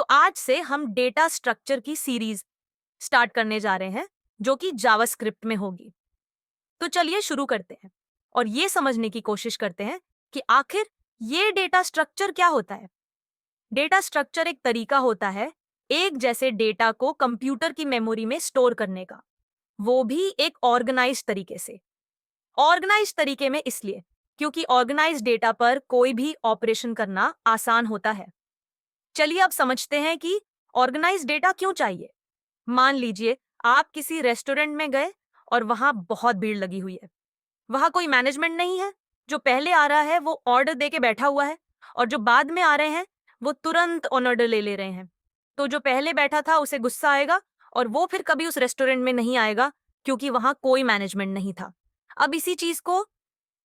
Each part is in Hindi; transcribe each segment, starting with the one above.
आज से हम डेटा स्ट्रक्चर की सीरीज स्टार्ट करने जा रहे हैं जो कि जावास्क्रिप्ट में होगी। तो चलिए शुरू करते हैं और ये समझने की कोशिश करते हैं कि आखिर ये डेटा स्ट्रक्चर क्या होता है। डेटा स्ट्रक्चर एक तरीका होता है एक जैसे डेटा को कंप्यूटर की मेमोरी में स्टोर करने का, वो भी एक ऑर्गेनाइज्ड तरीके से। ऑर्गेनाइज्ड तरीके में इसलिए क्योंकि ऑर्गेनाइज्ड डेटा पर कोई भी ऑपरेशन करना आसान होता है। चलिए अब समझते हैं कि ऑर्गेनाइज्ड डेटा क्यों चाहिए। मान लीजिए आप किसी रेस्टोरेंट में गए और वहां बहुत भीड़ लगी हुई है। वहां कोई मैनेजमेंट नहीं है। जो पहले आ रहा है वो ऑर्डर दे के बैठा हुआ है और जो बाद में आ रहे हैं वो तुरंत ऑर्डर ले रहे हैं। तो जो पहले बैठा था उसे गुस्सा आएगा और वो फिर कभी उस रेस्टोरेंट में नहीं आएगा क्योंकि वहां कोई मैनेजमेंट नहीं था। अब इसी चीज को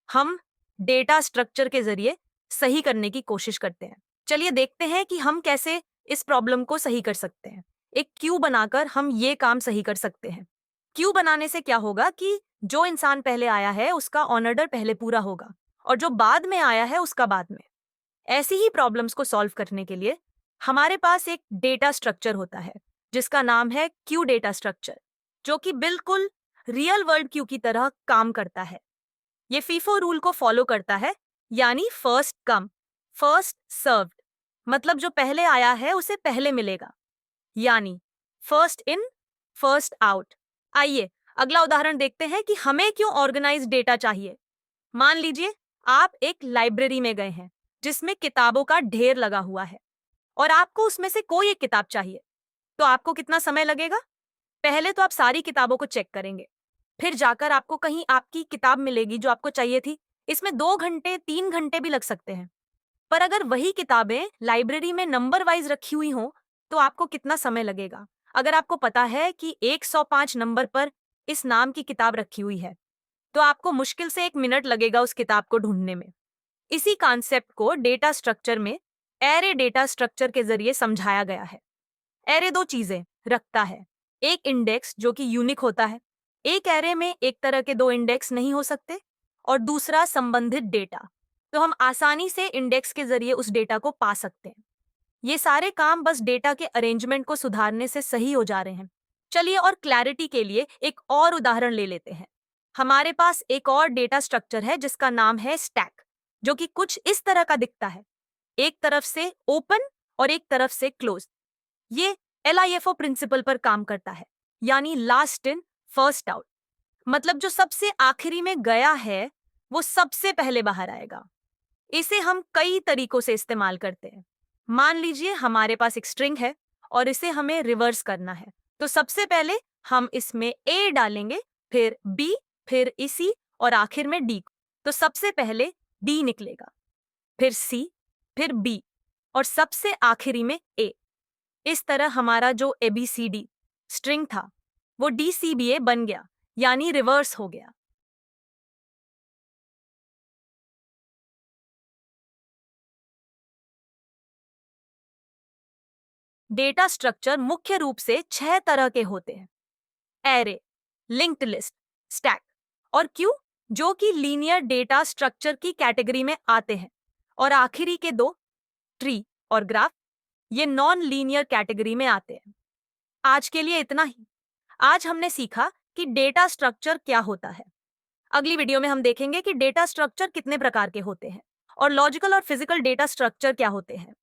हम डेटा स्ट्रक्चर के जरिए सही करने की कोशिश करते हैं। चलिए देखते हैं कि हम कैसे इस प्रॉब्लम को सही कर सकते हैं। एक क्यू बनाकर हम ये काम सही कर सकते हैं। क्यू बनाने से क्या होगा कि जो इंसान पहले आया है उसका ऑर्डर पहले पूरा होगा और जो बाद में आया है उसका बाद में। ऐसी ही प्रॉब्लम्स को सॉल्व करने के लिए हमारे पास एक डेटा स्ट्रक्चर होता है जिसका नाम है क्यू डेटा स्ट्रक्चर, जो कि बिल्कुल रियल वर्ल्ड क्यू की तरह काम करता है। ये फीफो रूल को फॉलो करता है, यानी फर्स्ट कम फर्स्ट सर्व्ड। मतलब जो पहले आया है उसे पहले मिलेगा, यानी फर्स्ट इन फर्स्ट आउट। आइए अगला उदाहरण देखते हैं कि हमें क्यों ऑर्गेनाइज डेटा चाहिए। मान लीजिए आप एक लाइब्रेरी में गए हैं जिसमें किताबों का ढेर लगा हुआ है और आपको उसमें से कोई एक किताब चाहिए। तो आपको कितना समय लगेगा? पहले तो आप सारी किताबों को चेक करेंगे, फिर जाकर आपको कहीं आपकी किताब मिलेगी जो आपको चाहिए थी। इसमें 2 घंटे 3 घंटे भी लग सकते हैं। पर अगर वही किताबें लाइब्रेरी में नंबर वाइज रखी हुई हों तो आपको कितना समय लगेगा? अगर आपको पता है कि 105 नंबर पर इस नाम की किताब रखी हुई है तो आपको मुश्किल से 1 मिनट लगेगा उस किताब को ढूंढने में। इसी कॉन्सेप्ट को डेटा स्ट्रक्चर में एरे डेटा स्ट्रक्चर के जरिए समझाया गया है। एरे दो चीजें रखता है, एक इंडेक्स जो कि यूनिक होता है, एक एरे में एक तरह के 2 इंडेक्स नहीं हो सकते, और दूसरा संबंधित डेटा। तो हम आसानी से इंडेक्स के जरिए उस डेटा को पा सकते हैं। ये सारे काम बस डेटा के अरेंजमेंट को सुधारने से सही हो जा रहे हैं। चलिए और क्लैरिटी के लिए एक और उदाहरण ले लेते हैं। हमारे पास एक और डेटा स्ट्रक्चर है जिसका नाम है स्टैक, जो कि कुछ इस तरह का दिखता है, एक तरफ से ओपन और एक तरफ से क्लोज। ये LIFO प्रिंसिपल पर काम करता है, यानी लास्ट इन फर्स्ट आउट। मतलब जो सबसे आखिरी में गया है वो सबसे पहले बाहर आएगा। इसे हम कई तरीकों से इस्तेमाल करते हैं। मान लीजिए हमारे पास एक स्ट्रिंग है और इसे हमें रिवर्स करना है, तो सबसे पहले हम इसमें A डालेंगे, फिर B, फिर इसी और आखिर में D। तो सबसे पहले D निकलेगा, फिर C, फिर B और सबसे आखिरी में A। इस तरह हमारा जो ABCD स्ट्रिंग था वो DCBA बन गया, यानी रिवर्स हो गया। डेटा स्ट्रक्चर मुख्य रूप से 6 तरह के होते हैं: एरे, लिंक्ड लिस्ट, स्टैक और क्यू, जो कि लीनियर डेटा स्ट्रक्चर की कैटेगरी में आते हैं, और आखिरी के 2, ट्री और ग्राफ, ये नॉन लीनियर कैटेगरी में आते हैं। आज के लिए इतना ही। आज हमने सीखा कि डेटा स्ट्रक्चर क्या होता है। अगली वीडियो में हम देखेंगे कि डेटा स्ट्रक्चर कितने प्रकार के होते हैं और लॉजिकल और फिजिकल डेटा स्ट्रक्चर क्या होते हैं।